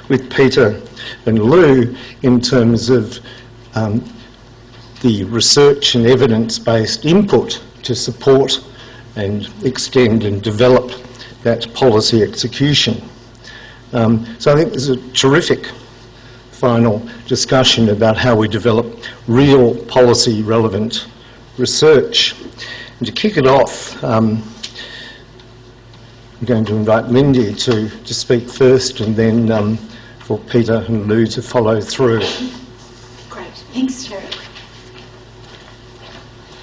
with Peter and Lou in terms of the research and evidence-based input to support and extend and develop that policy execution. So I think there's a terrific final discussion about how we develop real policy relevant research. And to kick it off, I'm going to invite Lindy to speak first, and then for Peter and Lou to follow through. Great, thanks Terry.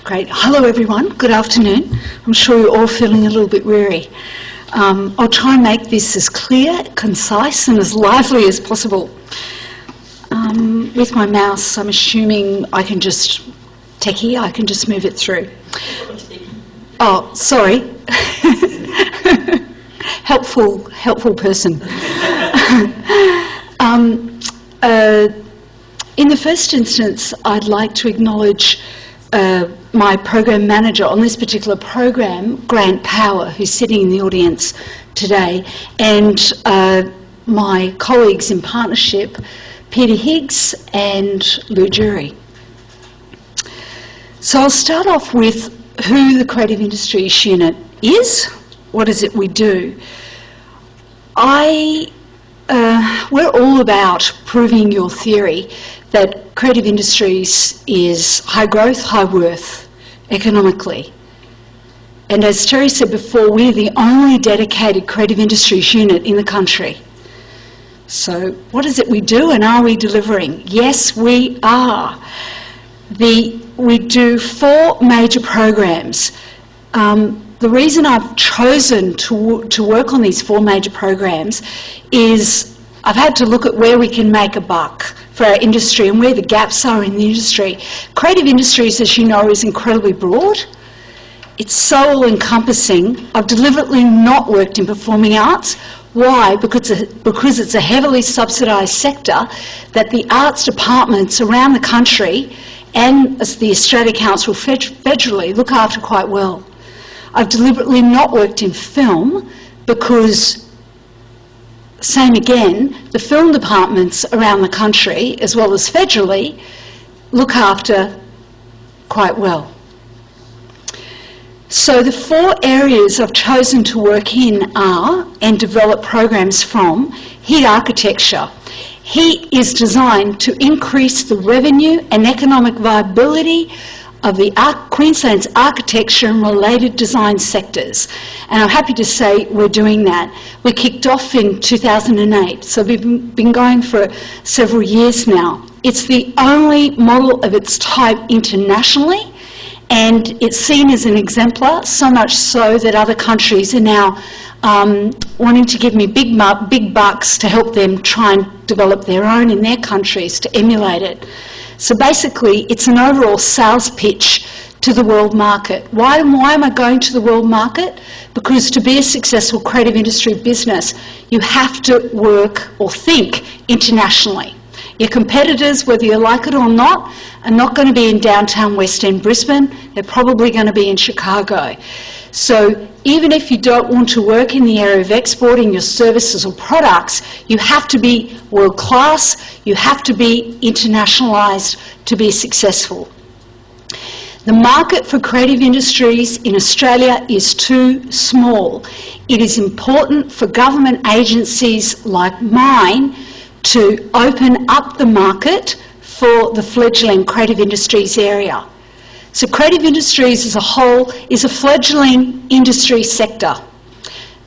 Great, hello everyone, good afternoon. I'm sure you're all feeling a little bit weary. I'll try and make this as clear, concise and as lively as possible. With my mouse, I'm assuming I can just move it through. Oh, sorry. helpful person. In the first instance, I'd like to acknowledge my program manager on this particular program, Grant Power, who's sitting in the audience today, and my colleagues in partnership, Peter Higgs and Lou Jury. So I'll start off with who the Creative Industries Unit is. What is it we do? We're all about proving your theory that creative industries is high growth, high worth economically. And as Terry said before, we're the only dedicated creative industries unit in the country. So what is it we do, and are we delivering? Yes, we are. We do 4 major programs. The reason I've chosen to work on these 4 major programs is I've had to look at where we can make a buck for our industry and where the gaps are in the industry. Creative industries, as you know, is incredibly broad. It's so all-encompassing. I've deliberately not worked in performing arts. Why? Because it's a heavily subsidised sector that the arts departments around the country and as the Australia Council federally look after quite well. I've deliberately not worked in film because, same again, the film departments around the country, as well as federally, look after quite well. So the 4 areas I've chosen to work in are, and develop programs from, heat architecture. Heat is designed to increase the revenue and economic viability of the Queensland's architecture and related design sectors. And I'm happy to say we're doing that. We kicked off in 2008, so we've been going for several years now. It's the only model of its type internationally, and it's seen as an exemplar, so much so that other countries are now wanting to give me big bucks to help them try and develop their own in their countries to emulate it. So basically, it's an overall sales pitch to the world market. Why am I going to the world market? Because to be a successful creative industry business, you have to work or think internationally. Your competitors, whether you like it or not, are not going to be in downtown West End Brisbane. They're probably going to be in Chicago. So even if you don't want to work in the area of exporting your services or products, you have to be world class, you have to be internationalised to be successful. The market for creative industries in Australia is too small. It is important for government agencies like mine to open up the market for the fledgling creative industries area. So creative industries as a whole is a fledgling industry sector.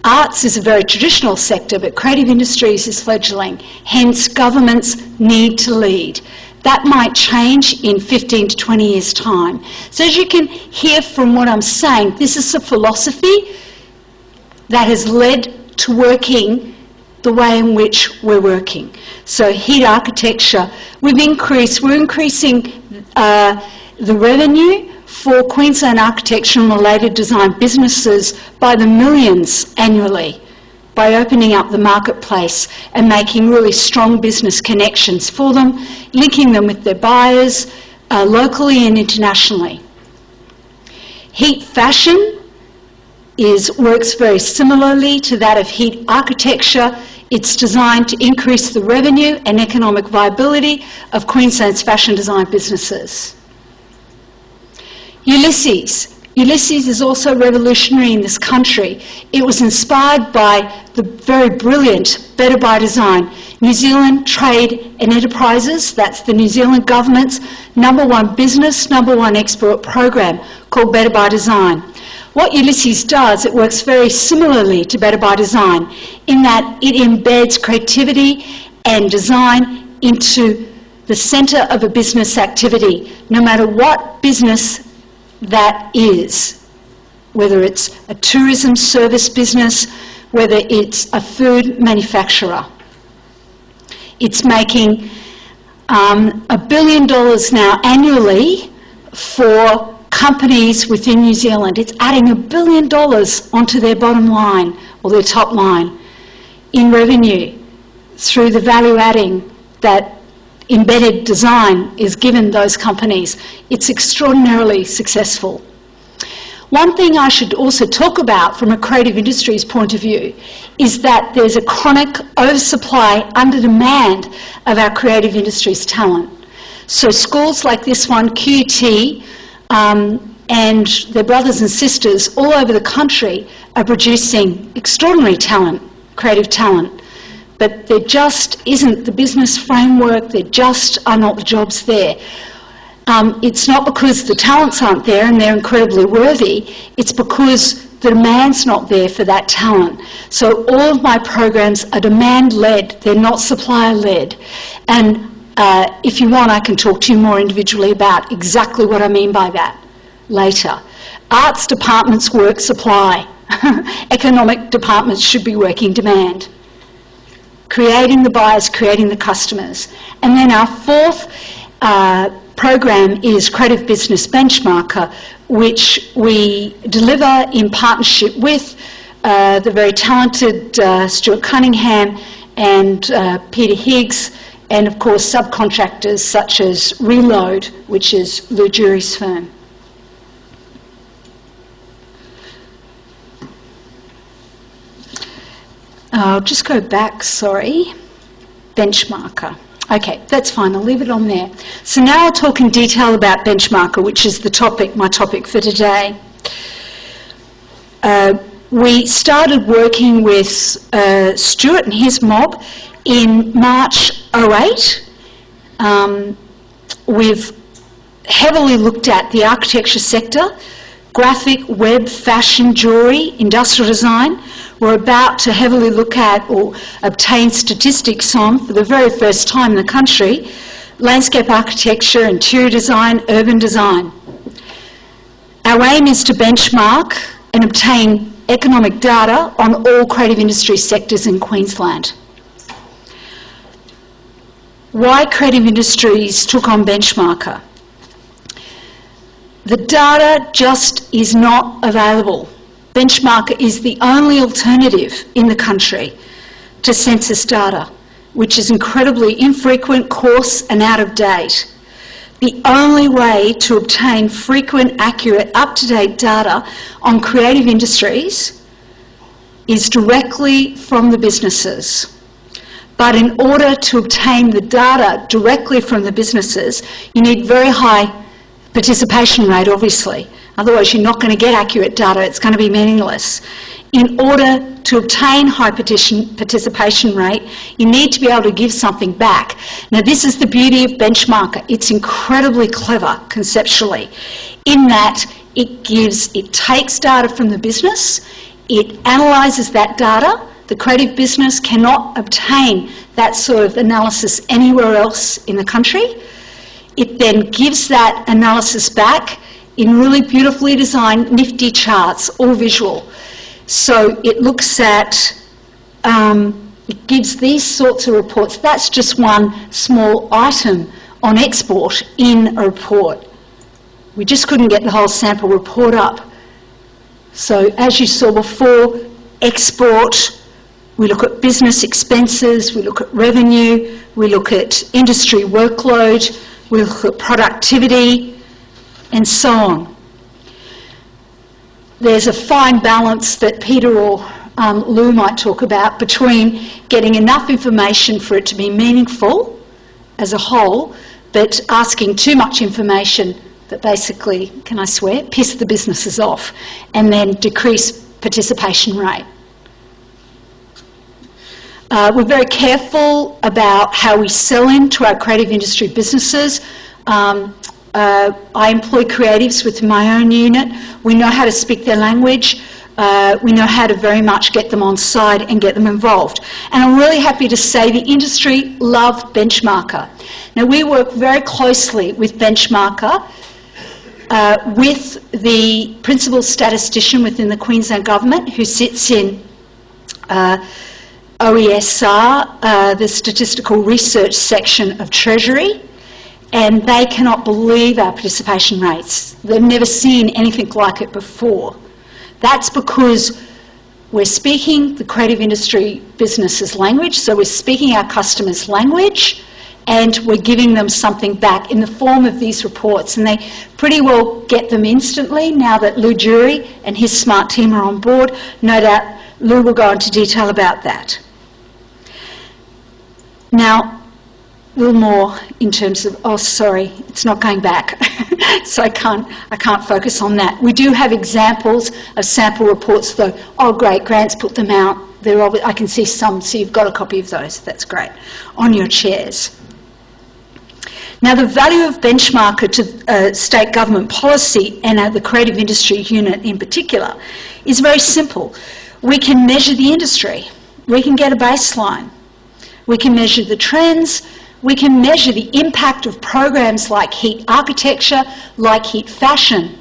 Arts is a very traditional sector, but creative industries is fledgling. Hence, governments need to lead. That might change in 15 to 20 years' time. So as you can hear from what I'm saying, this is a philosophy that has led to working the way in which we're working. So heat architecture, we're increasing the revenue for Queensland architecture and related design businesses by the millions annually by opening up the marketplace and making really strong business connections for them, linking them with their buyers locally and internationally. Heat fashion works very similarly to that of heat architecture It's designed to increase the revenue and economic viability of Queensland's fashion design businesses. Ulysses. Ulysses is also revolutionary in this country. It was inspired by the very brilliant Better by Design. New Zealand Trade and Enterprises, that's the New Zealand government's #1 business, #1 export program called Better by Design. What Ulysses does, it works very similarly to Better by Design in that it embeds creativity and design into the centre of a business activity, no matter what business that is, whether it's a tourism service business, whether it's a food manufacturer. It's making $1 billion now annually for companies within New Zealand. It's adding $1 billion onto their bottom line or their top line in revenue through the value adding that embedded design is given those companies. It's extraordinarily successful. One thing I should also talk about from a creative industries point of view is that there's a chronic oversupply, under demand of our creative industries talent. So schools like this one, QUT, and their brothers and sisters all over the country are producing extraordinary talent, creative talent. But there just isn't the business framework, there just are not the jobs there. It's not because the talents aren't there and they're incredibly worthy, it's because the demand's not there for that talent. So all of my programs are demand-led, they're not supplier-led. And if you want, I can talk to you more individually about exactly what I mean by that later. Arts departments work supply. Economic departments should be working demand. Creating the buyers, creating the customers. And then our fourth program is Creative Business Benchmarker, which we deliver in partnership with the very talented Stuart Cunningham and Peter Higgs, and of course subcontractors such as Reload, which is Lou Jury's firm. I'll just go back, sorry. Benchmarker. Okay, that's fine, I'll leave it on there. So now I'll talk in detail about Benchmarker, which is the topic, my topic for today. We started working with Stuart and his mob in March 2008. We've heavily looked at the architecture sector, graphic, web, fashion, jewellery, industrial design. We're about to heavily look at or obtain statistics on, for the very first time in the country, landscape architecture, interior design, urban design. Our aim is to benchmark and obtain economic data on all creative industry sectors in Queensland. Why creative industries took on Benchmarker? The data just is not available. Benchmarker is the only alternative in the country to census data, which is incredibly infrequent, coarse and out of date. The only way to obtain frequent, accurate, up-to-date data on creative industries is directly from the businesses. But in order to obtain the data directly from the businesses, you need very high participation rate, obviously. Otherwise, you're not going to get accurate data. It's going to be meaningless. In order to obtain high participation rate, you need to be able to give something back. Now, this is the beauty of Benchmarker. It's incredibly clever conceptually in that it takes data from the business, it analyses that data. The creative business cannot obtain that sort of analysis anywhere else in the country. It then gives that analysis back in really beautifully designed, nifty charts, all visual. So it looks at, it gives these sorts of reports. That's just one small item on export in a report. We just couldn't get the whole sample report up. So as you saw before, export, we look at business expenses, we look at revenue, we look at industry workload, we look at productivity, and so on. There's a fine balance that Peter will Lou might talk about, between getting enough information for it to be meaningful as a whole, but asking too much information that basically, can I swear, piss the businesses off, and then decrease participation rate. We're very careful about how we sell into our creative industry businesses. I employ creatives within my own unit. We know how to speak their language. We know how to very much get them on side and get them involved. And I'm really happy to say the industry love Benchmarker. Now, we work very closely with Benchmarker, with the principal statistician within the Queensland Government, who sits in OESR, the Statistical Research Section of Treasury, and they cannot believe our participation rates. They've never seen anything like it before. That's because we're speaking the creative industry business's language, so we're speaking our customers' language, and we're giving them something back in the form of these reports. And they pretty well get them instantly now that Lou Jury and his smart team are on board. No doubt Lou will go into detail about that. Now, a little more in terms of, oh sorry, it's not going back, so I can't focus on that. We do have examples of sample reports though. Oh great, Grant's put them out. I can see some, so you've got a copy of those, that's great, on your chairs. Now, the value of Benchmarker to state government policy and the creative industry unit in particular is very simple. We can measure the industry. We can get a baseline. We can measure the trends. We can measure the impact of programs like heat architecture, like heat fashion.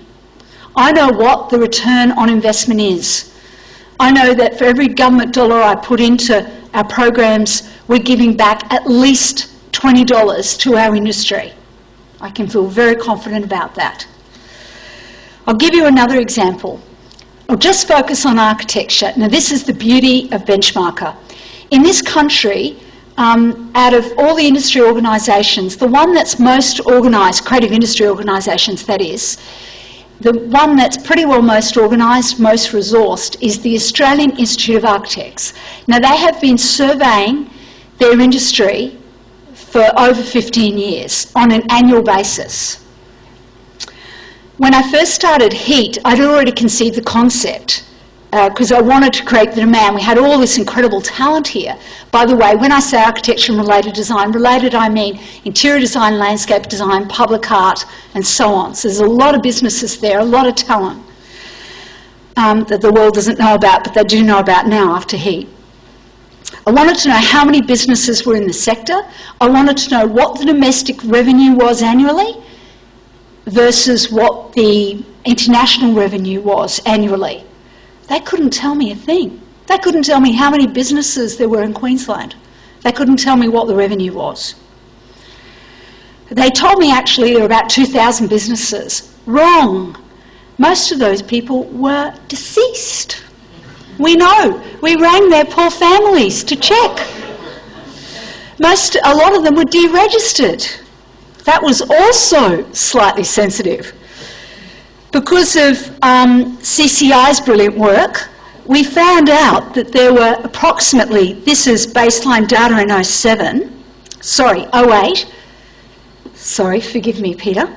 I know what the return on investment is. I know that for every government dollar I put into our programs, we're giving back at least $20 to our industry. I can feel very confident about that. I'll give you another example. I'll just focus on architecture. Now, this is the beauty of Benchmarker. In this country, out of all the industry organisations, the one that's most organised, creative industry organisations that is, the one that's pretty well most organised, most resourced, is the Australian Institute of Architects. Now, they have been surveying their industry for over 15 years on an annual basis. When I first started HEAT, I'd already conceived the concept because I wanted to create the demand. We had all this incredible talent here. By the way, when I say architecture and related design, related I mean interior design, landscape design, public art, and so on. So there's a lot of businesses there, a lot of talent that the world doesn't know about, but they do know about now after HEAT. I wanted to know how many businesses were in the sector. I wanted to know what the domestic revenue was annually versus what the international revenue was annually. They couldn't tell me a thing. They couldn't tell me how many businesses there were in Queensland. They couldn't tell me what the revenue was. They told me actually there were about 2,000 businesses. Wrong. Most of those people were deceased. We know. We rang their poor families to check. A lot of them were deregistered. That was also slightly sensitive. Because of CCI's brilliant work, we found out that there were approximately, this is baseline data in 08, sorry, forgive me, Peter,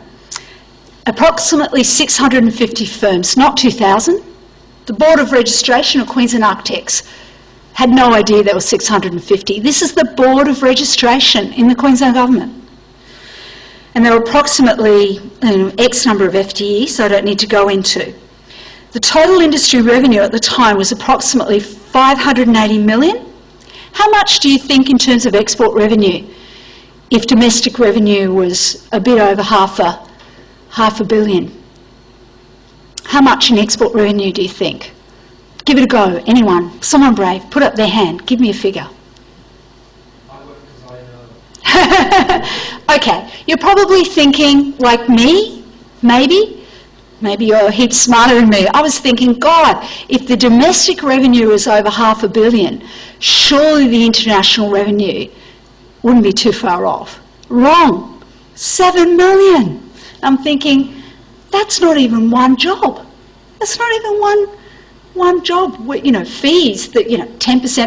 approximately 650 firms, not 2,000. The Board of Registration of Queensland Architects had no idea there were 650. This is the Board of Registration in the Queensland Government. And there were approximately X number of FTEs, so I don't need to go into. The total industry revenue at the time was approximately 580 million. How much do you think in terms of export revenue if domestic revenue was a bit over half a billion? How much in export revenue do you think? Give it a go, anyone, someone brave, put up their hand, give me a figure. Okay, you're probably thinking, like me, maybe you're a heap smarter than me. I was thinking, God, if the domestic revenue is over $500 million, surely the international revenue wouldn't be too far off. Wrong, 7 million. I'm thinking, that's not even one job. That's not even one job, fees that, 10%